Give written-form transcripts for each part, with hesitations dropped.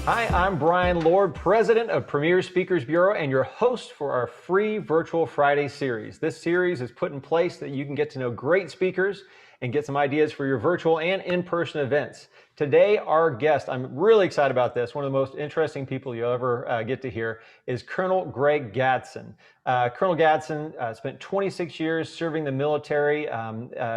Hi, I'm Brian Lord, president of Premier Speakers Bureau and your host for our free Virtual Friday series. This series is put in place so that you can get to know great speakers and get some ideas for your virtual and in-person events. Today, our guest, I'm really excited about this, one of the most interesting people you'll ever get to hear, is Colonel Greg Gadson. Colonel Gadson spent 26 years serving the military.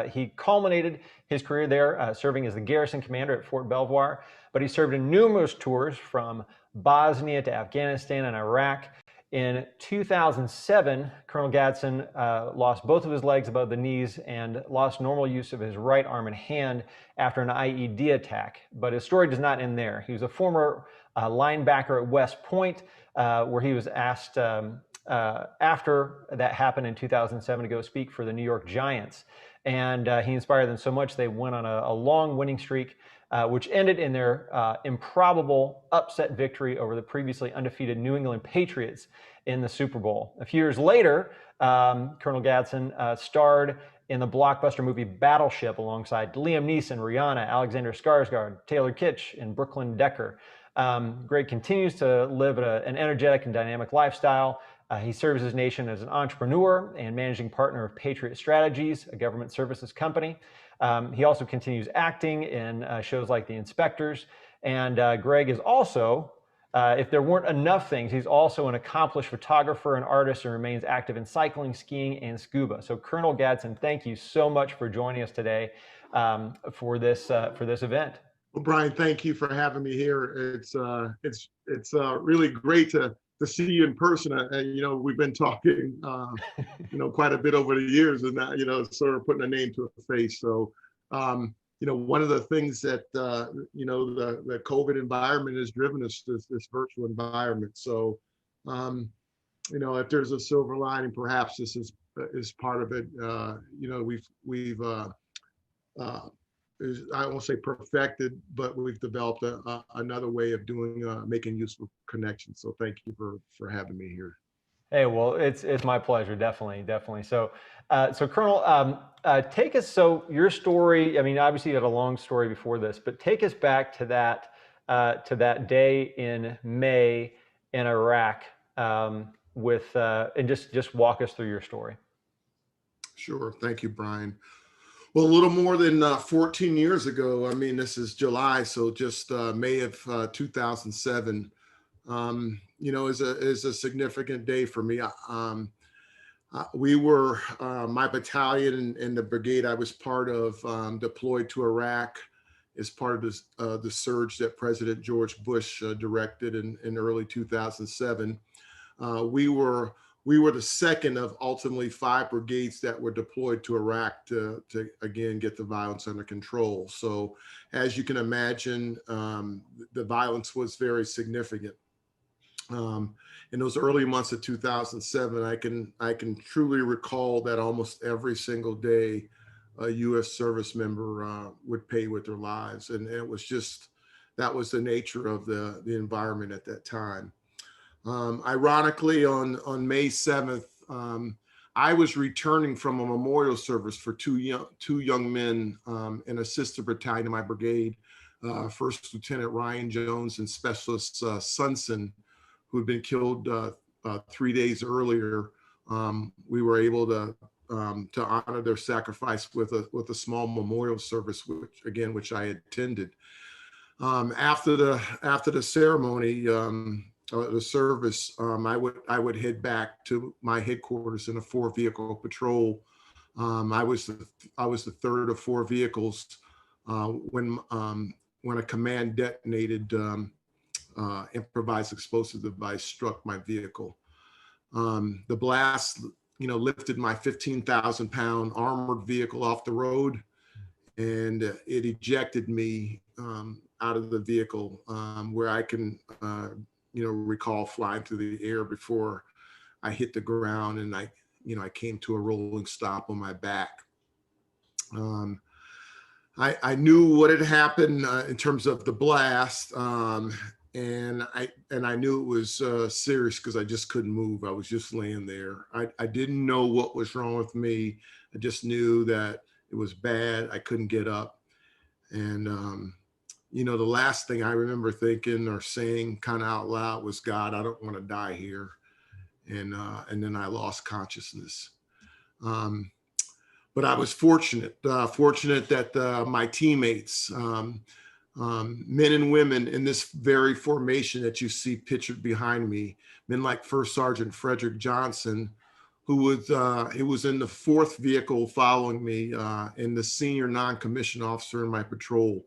He culminated his career there serving as the garrison commander at Fort Belvoir, but he served in numerous tours from Bosnia to Afghanistan and Iraq. In 2007, Colonel Gadson lost both of his legs above the knees and lost normal use of his right arm and hand after an IED attack. But his story does not end there. He was a former linebacker at West Point, where he was asked after that happened in 2007 to go speak for the New York Giants. And he inspired them so much they went on a long winning streak, which ended in their improbable upset victory over the previously undefeated New England Patriots in the Super Bowl. A few years later, Colonel Gadson starred in the blockbuster movie Battleship alongside Liam Neeson, Rihanna, Alexander Skarsgård, Taylor Kitsch, and Brooklyn Decker. Greg continues to live an energetic and dynamic lifestyle. He serves his nation as an entrepreneur and managing partner of Patriot Strategies, a government services company. He also continues acting in shows like The Inspectors. And Greg is also, if there weren't enough things, he's also an accomplished photographer and artist and remains active in cycling, skiing, and scuba. So Colonel Gadson, thank you so much for joining us today for this event. Well, Brian, thank you for having me here. It's really great to see you in person. We've been talking, quite a bit over the years, and that, sort of putting a name to a face. So, one of the things that the COVID environment has driven us this virtual environment. So, if there's a silver lining, perhaps this is part of it. We've I won't say perfected, but we've developed another way of doing making useful connections. So thank you for having me here. Hey, well, it's my pleasure, definitely. So, Colonel, take us. So your story. I mean, obviously you had a long story before this, but take us back to that day in May in Iraq and just walk us through your story. Sure. Thank you, Brian. Well, a little more than 14 years ago, I mean, this is July, so just May of 2007, is a significant day for me. We were, my battalion and the brigade I was part of, deployed to Iraq as part of the surge that President George Bush directed in early 2007. We were the second of ultimately 5 brigades that were deployed to Iraq to again get the violence under control. So as you can imagine, the violence was very significant. In those early months of 2007, I can truly recall that almost every single day a U.S. service member would pay with their lives, and it was just, that was the nature of the environment at that time. Ironically, on May 7th, I was returning from a memorial service for two young men in a sister battalion in my brigade, First Lieutenant Ryan Jones and Specialist Sunson, who had been killed 3 days earlier. We were able to honor their sacrifice with a small memorial service, which I attended. After the ceremony, the service, I would head back to my headquarters in a 4-vehicle patrol. I was the third of 4 vehicles when a command detonated improvised explosive device struck my vehicle. The blast, lifted my 15,000-pound armored vehicle off the road, and it ejected me out of the vehicle, where I can recall flying through the air before I hit the ground, and I came to a rolling stop on my back. I knew what had happened in terms of the blast, and I knew it was serious because I just couldn't move. I was just laying there. I didn't know what was wrong with me. I just knew that it was bad. I couldn't get up, and you know, the last thing I remember thinking or saying kind of out loud was, God, I don't want to die here. And then I lost consciousness. But I was fortunate that my teammates, men and women in this very formation that you see pictured behind me, men like First Sergeant Frederick Johnson, who was in the fourth vehicle following me, and the senior non-commissioned officer in my patrol.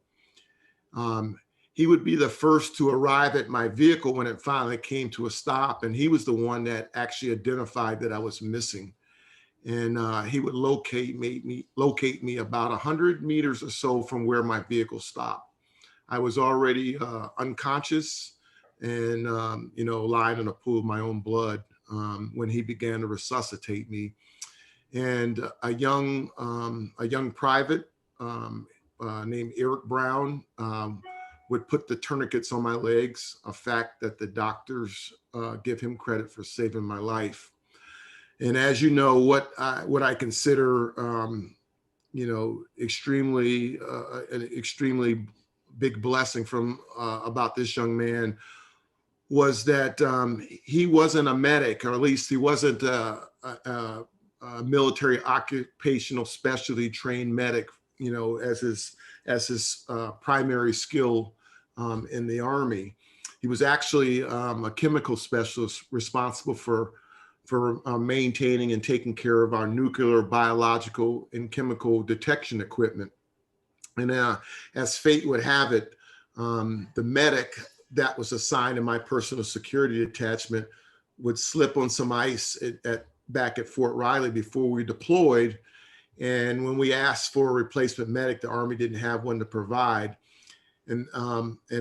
He would be the first to arrive at my vehicle when it finally came to a stop, and he was the one that actually identified that I was missing. And he would locate me about 100 meters or so from where my vehicle stopped. I was already unconscious and lying in a pool of my own blood when he began to resuscitate me. And a young private named Eric Brown would put the tourniquets on my legs, a fact that the doctors give him credit for saving my life. And as you know, what I consider, extremely an extremely big blessing from about this young man was that he wasn't a medic, or at least he wasn't a military occupational specialty trained medic, as his primary skill in the Army. He was actually a chemical specialist responsible for maintaining and taking care of our nuclear, biological, and chemical detection equipment. And as fate would have it, the medic that was assigned in my personal security detachment would slip on some ice back at Fort Riley before we deployed. And when we asked for a replacement medic, the Army didn't have one to provide. And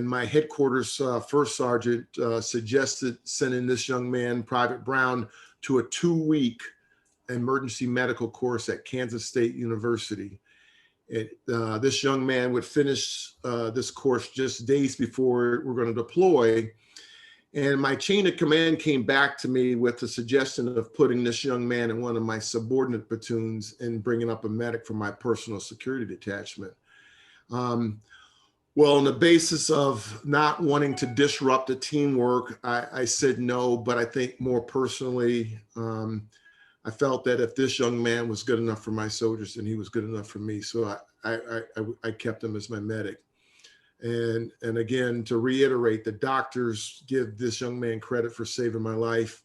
my headquarters first sergeant suggested sending this young man, Private Brown, to a 2-week emergency medical course at Kansas State University. This young man would finish this course just days before we're going to deploy. And my chain of command came back to me with the suggestion of putting this young man in one of my subordinate platoons and bringing up a medic for my personal security detachment. Well, on the basis of not wanting to disrupt the teamwork, I said no, but I think more personally, I felt that if this young man was good enough for my soldiers, then he was good enough for me. So I kept him as my medic. And again, to reiterate, the doctors give this young man credit for saving my life.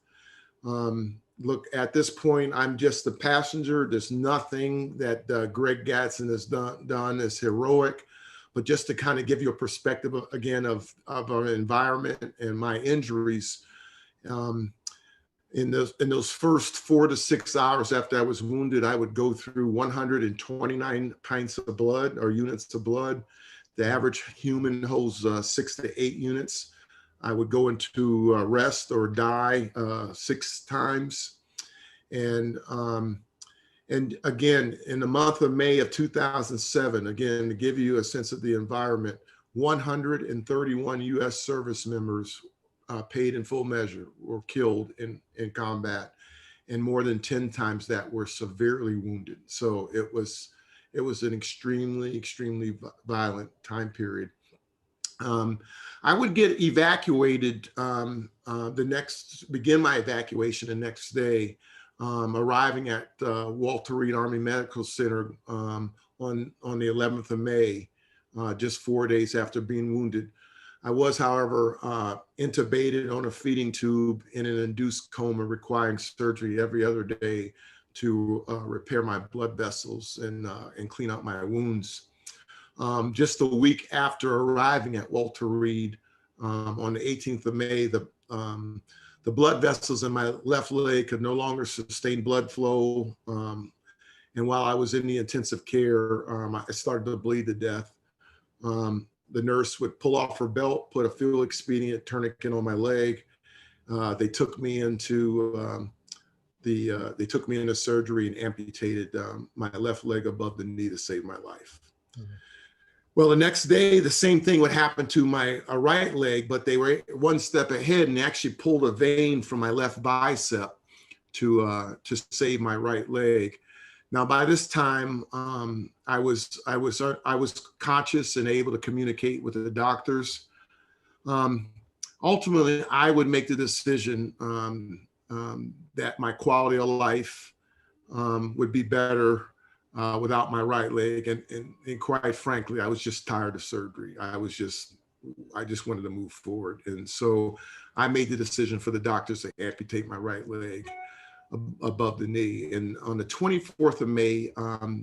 Look, at this point, I'm just a passenger. There's nothing that Greg Gadson has done as heroic. But just to kind of give you a perspective again of our environment and my injuries, in those first 4 to 6 hours after I was wounded, I would go through 129 pints of blood, or units of blood. The average human holds 6 to 8 units. I would go into rest or die 6 times. And again, in the month of May of 2007, again, to give you a sense of the environment, 131 U.S. service members paid in full measure were killed in combat, and more than 10 times that were severely wounded. So it was an extremely, extremely violent time period. I would get evacuated begin my evacuation the next day, arriving at Walter Reed Army Medical Center on the 11th of May, just 4 days after being wounded. I was, however, intubated on a feeding tube in an induced coma, requiring surgery every other day to repair my blood vessels and clean out my wounds. Just a week after arriving at Walter Reed, on the 18th of May, the blood vessels in my left leg could no longer sustain blood flow. And while I was in the intensive care, I started to bleed to death. The nurse would pull off her belt, put a fuel expedient tourniquet on my leg. They took me into surgery and amputated my left leg above the knee to save my life. Mm-hmm. Well, the next day, the same thing would happen to my right leg, but they were one step ahead and they actually pulled a vein from my left bicep to save my right leg. Now, by this time, I was conscious and able to communicate with the doctors. Um, Ultimately, I would make the decision that my quality of life would be better without my right leg. And quite frankly, I was just tired of surgery. I just wanted to move forward. And so I made the decision for the doctors to amputate my right leg above the knee. And on the 24th of May,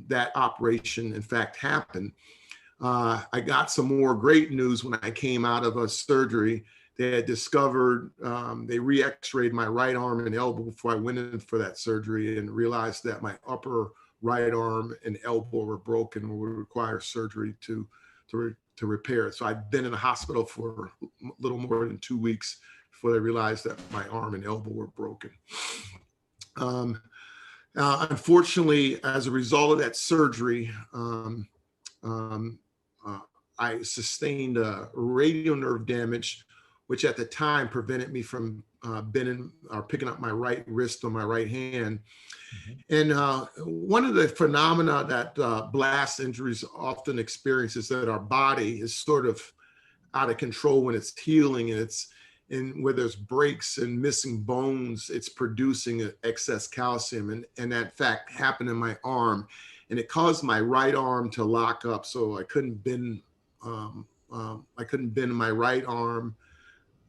that operation, in fact, happened. I got some more great news when I came out of a surgery. They had discovered, they re-x-rayed my right arm and elbow before I went in for that surgery, and realized that my upper right arm and elbow were broken and would require surgery to repair it. So I'd been in the hospital for a little more than 2 weeks before they realized that my arm and elbow were broken. Unfortunately, as a result of that surgery, I sustained radial nerve damage, which at the time prevented me from bending or picking up my right wrist or my right hand. And one of the phenomena that blast injuries often experience is that our body is sort of out of control when it's healing, and where there's breaks and missing bones, it's producing excess calcium. And that fact happened in my arm, and it caused my right arm to lock up. So I couldn't bend. I couldn't bend my right arm.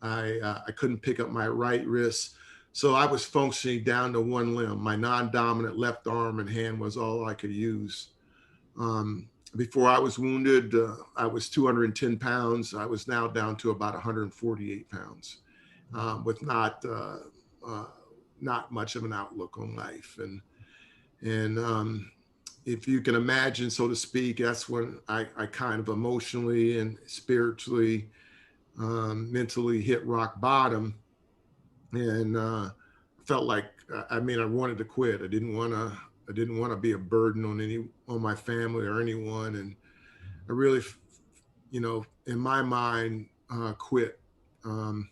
I couldn't pick up my right wrist. So I was functioning down to one limb. My non-dominant left arm and hand was all I could use. Before I was wounded, I was 210 pounds. I was now down to about 148 pounds, with not much of an outlook on life. And if you can imagine, so to speak, that's when I kind of emotionally and spiritually, mentally hit rock bottom, and felt like, I wanted to quit. I didn't want to be a burden on my family or anyone. And I really, in my mind, quit. For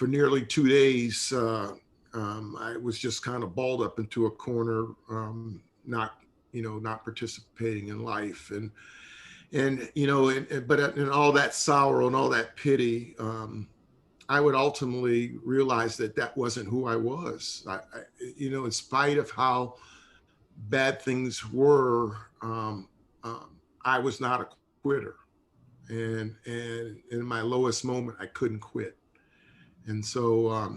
nearly 2 days, I was just kind of balled up into a corner, not participating in life. But in all that sorrow and all that pity, I would ultimately realize that wasn't who I was. In spite of how bad things were, I was not a quitter. And in my lowest moment, I couldn't quit. And so,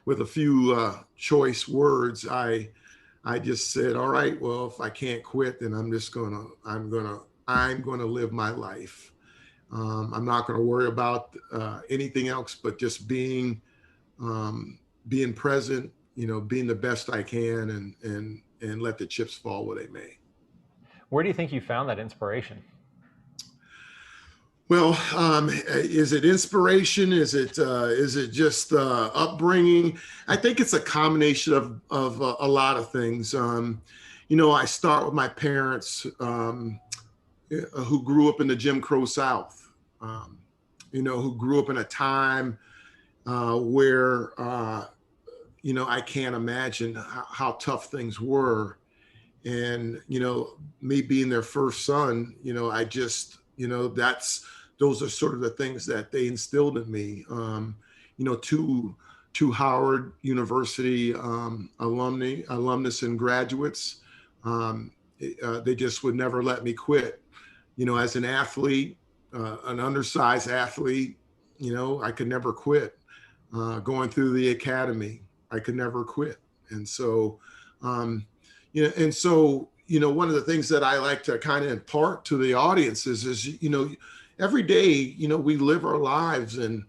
with a few choice words, I just said, all right, well, if I can't quit, then I'm gonna live my life. I'm not gonna worry about anything else, but just being present, being the best I can, and let the chips fall where they may. Where do you think you found that inspiration? Well, is it inspiration? Is it just upbringing? I think it's a combination of a lot of things. I start with my parents, who grew up in the Jim Crow South, who grew up in a time where I can't imagine how tough things were. And me being their first son, I just those are sort of the things that they instilled in me. Two Howard University alumnus and graduates, they just would never let me quit. As an athlete, an undersized athlete, I could never quit. Going through the academy, I could never quit. And so, one of the things that I like to kind of impart to the audience is every day, we live our lives, and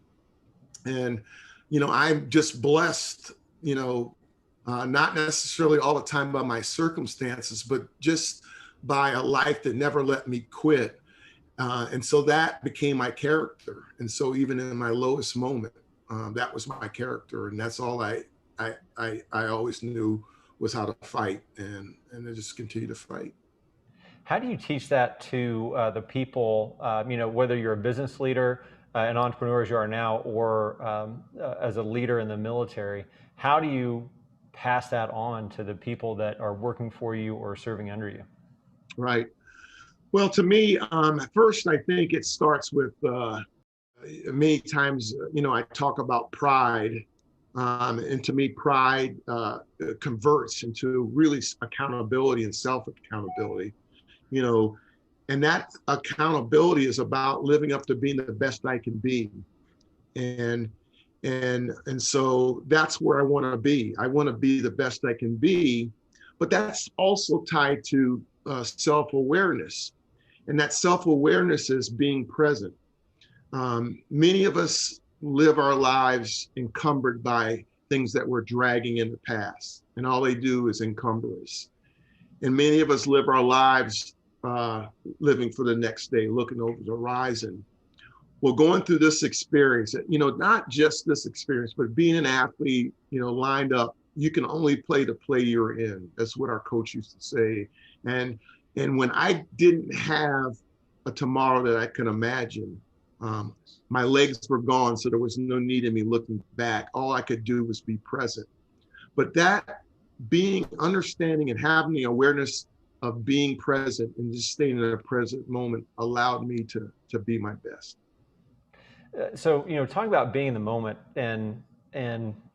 I'm just blessed, not necessarily all the time by my circumstances, but just by a life that never let me quit. And so that became my character. And so even in my lowest moment, that was my character. And that's all I always knew was how to fight, and I just continue to fight. How do you teach that to the people, whether you're a business leader, an entrepreneur as you are now, or as a leader in the military? How do you pass that on to the people that are working for you or serving under you? Right. Well, to me, first, I think it starts with many times, I talk about pride. And to me, pride converts into really accountability and self-accountability, you know, and that accountability is about living up to being the best I can be. And so that's where I want to be. I want to be the best I can be, but that's also tied to self-awareness. And that self-awareness is being present. Many of us live our lives encumbered by things that we're dragging in the past, and all they do is encumber us. And many of us live our lives living for the next day, looking over the horizon. Well, going through this experience, not just this experience, but being an athlete, lined up, you can only play the play you're in. That's what our coach used to say. And when I didn't have a tomorrow that I could imagine, my legs were gone, so there was no need in me looking back. All I could do was be present. But that being, understanding and having the awareness of being present and just staying in a present moment allowed me to be my best. So, talking about being in the moment and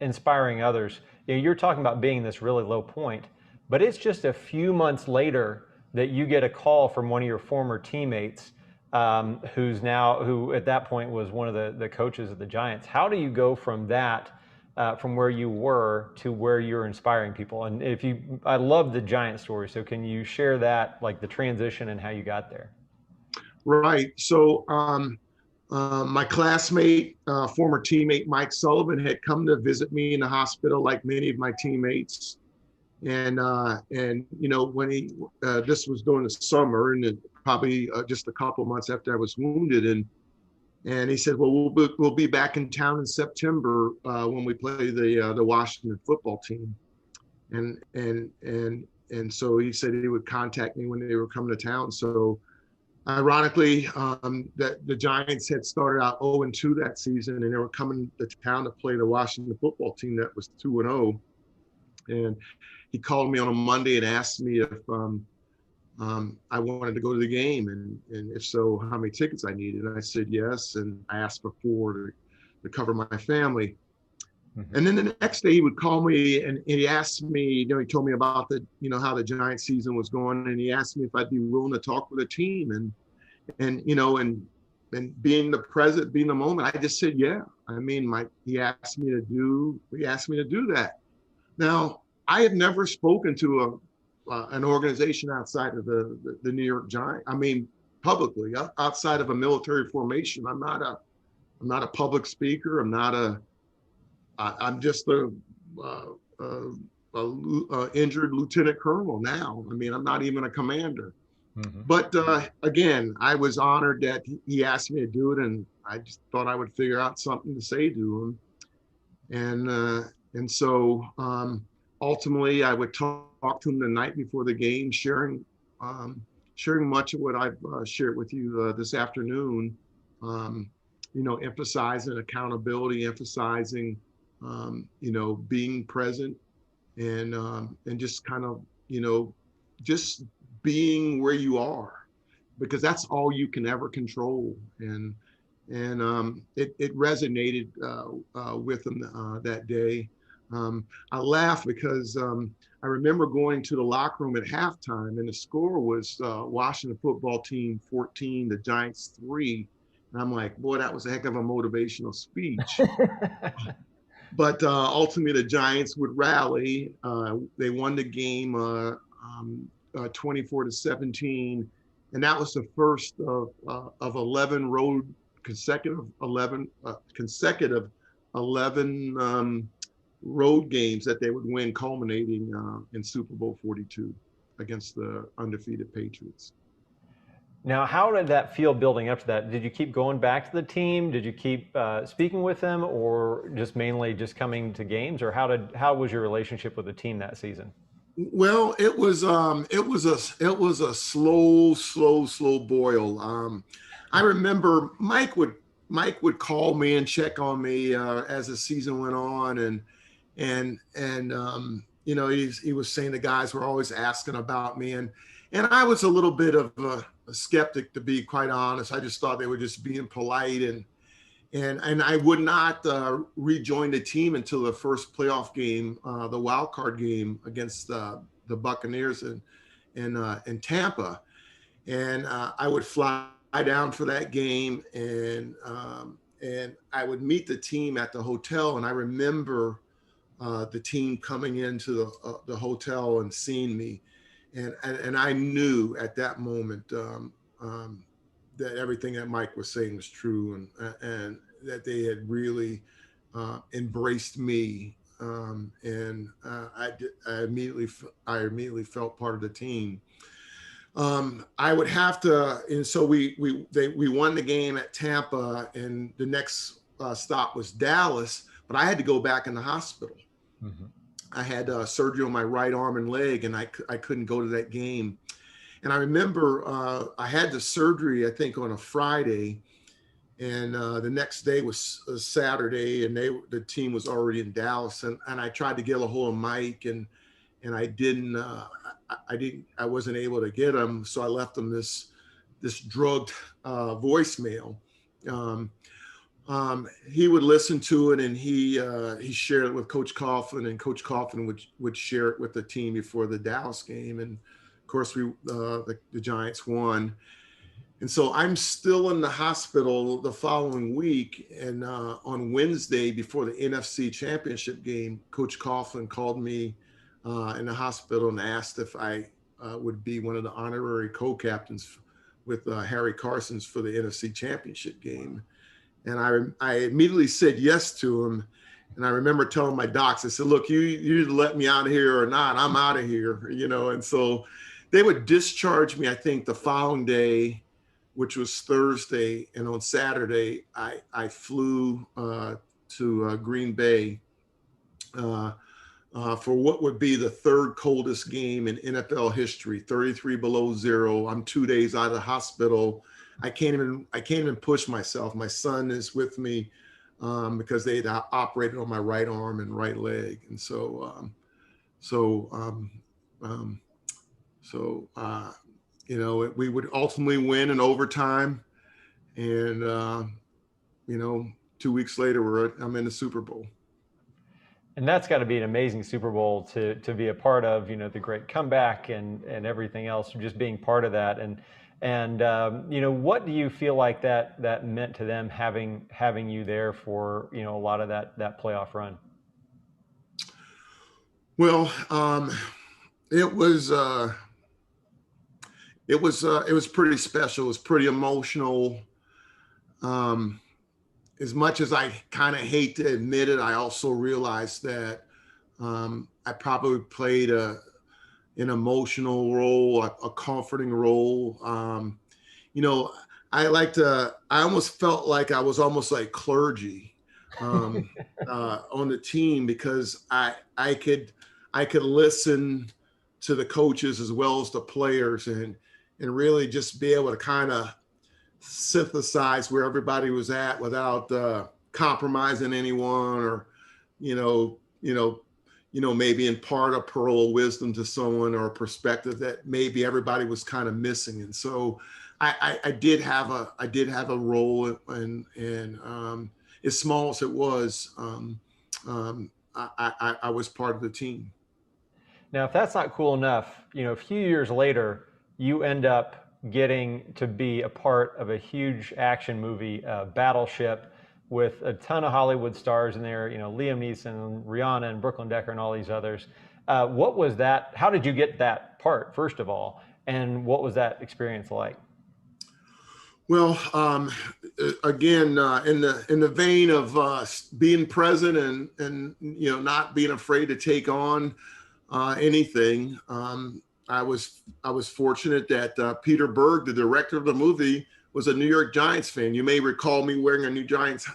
inspiring others, you're talking about being this really low point, but it's just a few months later that you get a call from one of your former teammates, who at that point was one of the coaches of the Giants. How do you go from that, from where you were to where you're inspiring people? And I love the Giant story, so can you share that, like the transition and how you got there? Right. So, my classmate, former teammate Mike Sullivan, had come to visit me in the hospital, like many of my teammates. And when this was during the summer, and probably just a couple of months after I was wounded, and he said, "Well, we'll be back in town in September when we play the Washington football team." And so he said he would contact me when they were coming to town. So, ironically, that the Giants had started out 0-2 that season, and they were coming to town to play the Washington football team that was 2-0. And he called me on a Monday and asked me if I wanted to go to the game, and if so, how many tickets I needed. And I said yes, and I asked for 4 to cover my family. Mm-hmm. And then the next day he would call me and he asked me, he told me about how the Giant season was going, and he asked me if I'd be willing to talk with the team, and being the present, being the moment, I just said yeah. I mean, he asked me to do that. Now, I have never spoken to an organization outside of the New York Giants. I mean, publicly, outside of a military formation. I'm not a public speaker. I'm just a injured lieutenant colonel now. I mean, I'm not even a commander. Mm-hmm. But again, I was honored that he asked me to do it, and I just thought I would figure out something to say to him. And so ultimately, I would talk to him the night before the game, sharing much of what I've shared with you this afternoon. Emphasizing accountability, emphasizing being present, and just kind of just being where you are, because that's all you can ever control. And it resonated with him that day. I laugh because I remember going to the locker room at halftime, and the score was Washington football team 14, the Giants 3. And I'm like, boy, that was a heck of a motivational speech. But ultimately, the Giants would rally. They won the game 24-17, and that was the first of 11 consecutive 11 road games that they would win, culminating in Super Bowl 42 against the undefeated Patriots. Now, how did that feel building up to that? Did you keep going back to the team? Did you keep speaking with them, or just mainly just coming to games? Or how was your relationship with the team that season? Well, it was a slow boil. I remember Mike would call me and check on me as the season went on, and he was saying the guys were always asking about me, and I was a little bit of a skeptic, to be quite honest. I just thought they were just being polite, and I would not rejoin the team until the first playoff game, the wild card game against the Buccaneers in Tampa, and I would fly down for that game, and I would meet the team at the hotel, and I remember the team coming into the hotel and seeing me, and I knew at that moment that everything that Mike was saying was true, and that they had really embraced me, and I immediately felt part of the team. I would have to, and so we won the game at Tampa, and the next stop was Dallas, but I had to go back in the hospital. Mm-hmm. I had surgery on my right arm and leg, and I couldn't go to that game. And I remember I had the surgery, I think, on a Friday, and the next day was a Saturday, and the team was already in Dallas, and I tried to get a hold of Mike, and I wasn't able to get him, so I left him this drugged voicemail. He would listen to it, and he shared it with Coach Coughlin, and Coach Coughlin would share it with the team before the Dallas game, and of course the Giants won. And so I'm still in the hospital the following week, and on Wednesday before the NFC Championship game, Coach Coughlin called me in the hospital and asked if I would be one of the honorary co-captains with Harry Carson's for the NFC Championship game. And I immediately said yes to him. And I remember telling my docs, I said, look, you either let me out of here or not, I'm out of here, And so they would discharge me, I think, the following day, which was Thursday. And on Saturday, I flew to Green Bay for what would be the third coldest game in NFL history, 33 below zero. I'm 2 days out of the hospital. I can't even push myself. My son is with me because they had operated on my right arm and right leg, and so we would ultimately win in overtime, and 2 weeks later I'm in the Super Bowl. And that's got to be an amazing Super Bowl to be a part of, the great comeback and everything else, just being part of that. And what do you feel like that meant to them having you there for, a lot of that playoff run? Well, it was pretty special. It was pretty emotional. As much as I kind of hate to admit it, I also realized that I probably played an emotional role, a comforting role. I almost felt like I was almost like clergy on the team, because I could listen to the coaches as well as the players, and really just be able to kind of synthesize where everybody was at without compromising anyone, or maybe impart a pearl of wisdom to someone, or a perspective that maybe everybody was kind of missing. And so I did have a role, and as small as it was, I was part of the team. Now, if that's not cool enough, a few years later, you end up getting to be a part of a huge action movie, Battleship, with a ton of Hollywood stars in there, Liam Neeson, and Rihanna, and Brooklyn Decker, and all these others. What was that? How did you get that part, first of all? And what was that experience like? Well, again, in the vein of being present and not being afraid to take on anything, I was fortunate that Peter Berg, the director of the movie, was a New York Giants fan. You may recall me wearing a New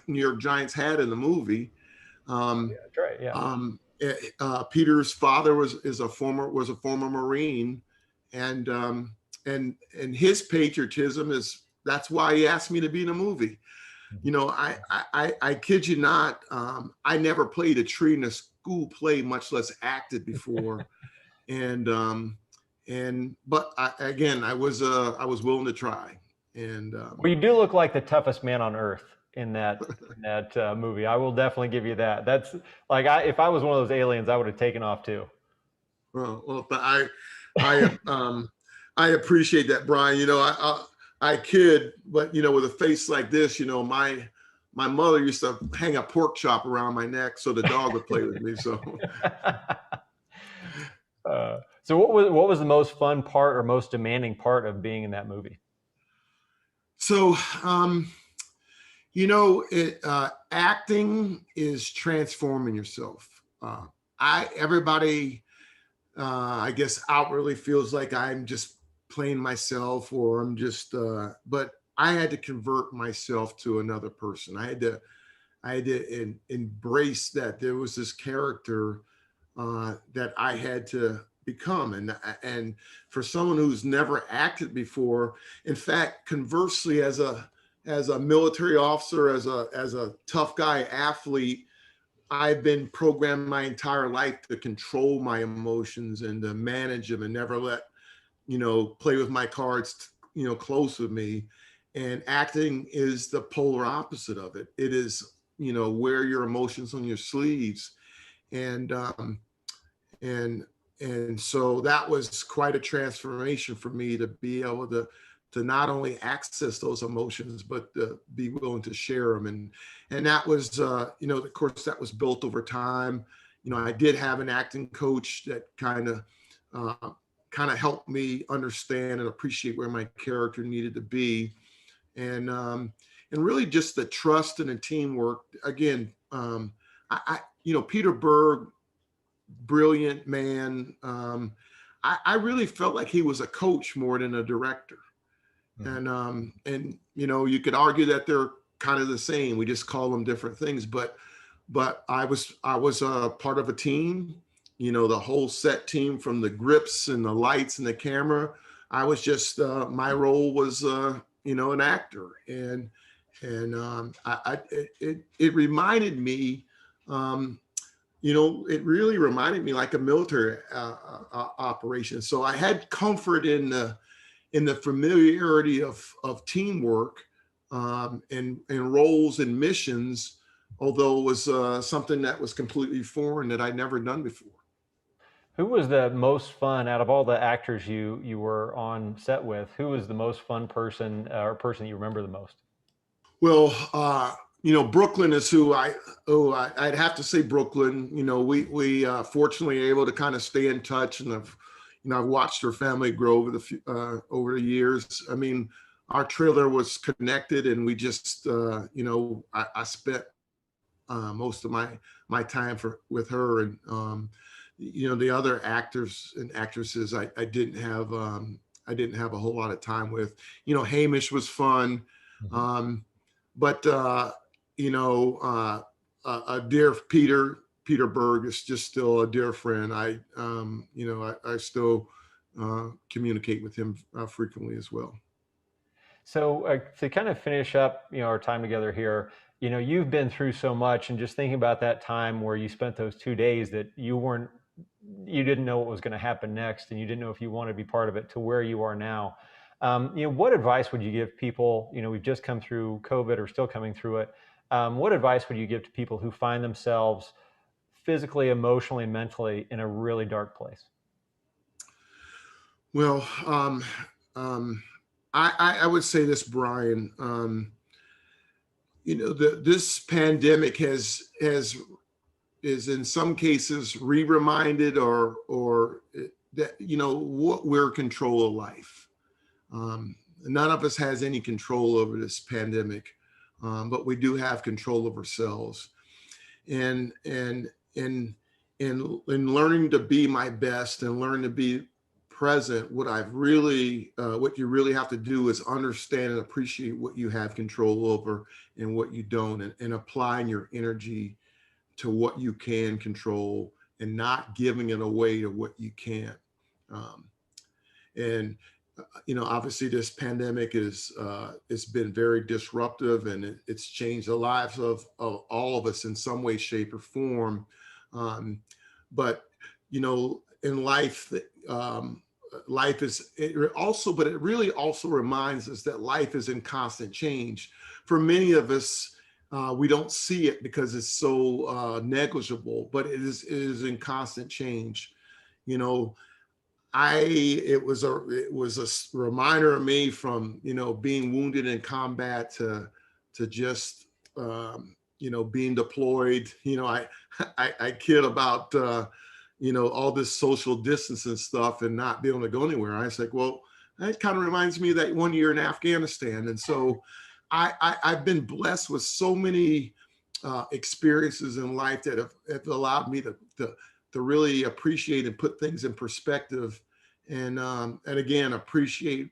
York Giants hat in the movie. Yeah, that's right. Yeah. Peter's father was a former Marine, and his patriotism that's why he asked me to be in a movie. I kid you not, I never played a tree school play, much less acted before. And but again, I was willing to try. And Well, you do look like the toughest man on earth in that movie. I will definitely give you that. That's like if I was one of those aliens, I would have taken off too. but I I appreciate that, Brian. You know, I kid, but you know, with a face like this, you know, my mother used to hang a pork chop around my neck so the dog would play with me. So So what was the most fun part or most demanding part of being in that movie? so you know, acting is transforming yourself. Everybody I guess outwardly feels like I'm just playing myself, or I'm just but I had to convert myself to another person. I had to embrace that there was this character that I had to become. And for someone who's never acted before, in fact, conversely, as a military officer, as a tough guy athlete, I've been programmed my entire life to control my emotions and to manage them and never let, you know, play with my cards, you know, close with me. And acting is the polar opposite of it. It is, you know, wear your emotions on your sleeves. And and and so that was quite a transformation for me to be able to not only access those emotions but to be willing to share them. And that was you know, of course, that was built over time. You know, I did have an acting coach that uh, kind of helped me understand and appreciate where my character needed to be. And really just the trust and the teamwork again. I you know, Peter Berg, brilliant man. I really felt like he was a coach more than a director. And you know, you could argue that they're kind of the same. We just call them different things. But I was a part of a team. You know, the whole set team, from the grips and the lights and the camera. I was just my role was you know, an actor. It reminded me. You know, it really reminded me like a military operation. So I had comfort in the familiarity of teamwork, and roles and missions, although it was something that was completely foreign that I'd never done before. Who was the most fun out of all the actors you were on set with? Who was the most fun person or person you remember the most? Well, you know, Brooklyn is I'd have to say Brooklyn. You know, we fortunately able to kind of stay in touch, and you know, I've watched her family grow over the years. I mean, our trailer was connected, and we just you know, I spent most of my time with her. And you know, the other actors and actresses I didn't have a whole lot of time with. You know, Hamish was fun. Mhm. But you know, a dear Peter Berg is just still a dear friend. You know, I still communicate with him frequently as well. So to kind of finish up, our time together here, you've been through so much, and just thinking about that time where you spent those 2 days that you didn't know what was going to happen next, and you didn't know if you wanted to be part of it, to where you are now. What advice would you give people? We've just come through COVID, or still coming through it. What advice would you give to people who find themselves physically, emotionally, mentally in a really dark place? Well, I would say this, Brian. You know, this pandemic is in some cases re-reminded, or that, you know, what we're in control of life. None of us has any control over this pandemic, but we do have control of ourselves. And in learning to be my best and learn to be present, what you really have to do is understand and appreciate what you have control over and what you don't, and applying your energy to what you can control, and not giving it away to what you can't. Um, and you know, obviously, this pandemic it's been very disruptive, and it's changed the lives of all of us in some way, shape, or form. But, in life, life is it also, but it really also reminds us that life is in constant change. For many of us, we don't see it because it's so negligible, but it is in constant change. You know, it was a reminder of me from, being wounded in combat to just, being deployed. I kid about, all this social distancing stuff and not being able to go anywhere. I was like, well, that kind of reminds me of that one year in Afghanistan. And so I've been blessed with so many experiences in life that have allowed me to really appreciate and put things in perspective, and again appreciate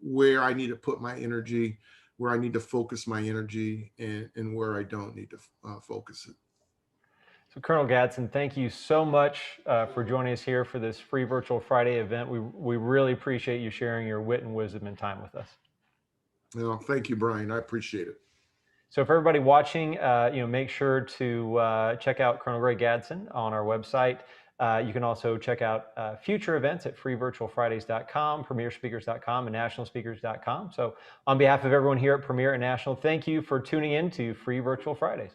where I need to put my energy, where I need to focus my energy, and where I don't need to focus it. So Colonel Gadson, thank you so much for joining us here for this free Virtual Friday event. We really appreciate you sharing your wit and wisdom and time with us. Thank you, Brian. I appreciate it. So for everybody watching, make sure to check out Colonel Greg Gadson on our website. You can also check out future events at freevirtualfridays.com, premierspeakers.com, and nationalspeakers.com. So on behalf of everyone here at Premier and National, thank you for tuning in to Free Virtual Fridays.